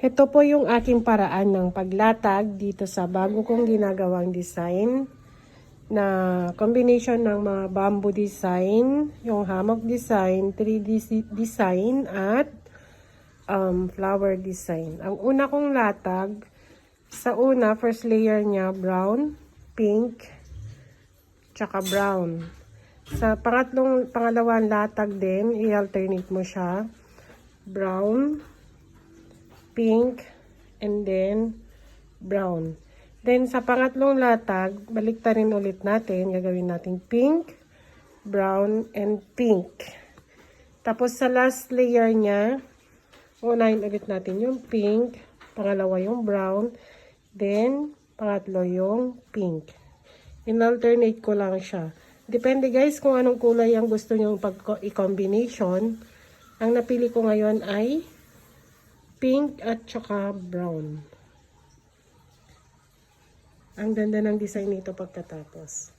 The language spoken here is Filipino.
Ito po yung aking paraan ng paglatag dito sa bago kong ginagawang design na combination ng mga bamboo design, yung hammock design, 3D design at flower design. Ang una kong latag, sa una, first layer niya brown, pink, tsaka brown. Sa pangalawang latag din, i-alternate mo siya, brown, pink, and then brown. Then sa pangatlong latag, baliktarin ulit natin, gagawin natin pink, brown, and pink. Tapos sa last layer niya, unahin ulit natin yung pink, pangalawa yung brown, then pangatlo yung pink. In-alternate ko lang siya. Depende guys kung anong kulay ang gusto nyo i-combination. Ang napili ko ngayon ay pink at saka brown. Ang ganda ng design nito pagkatapos.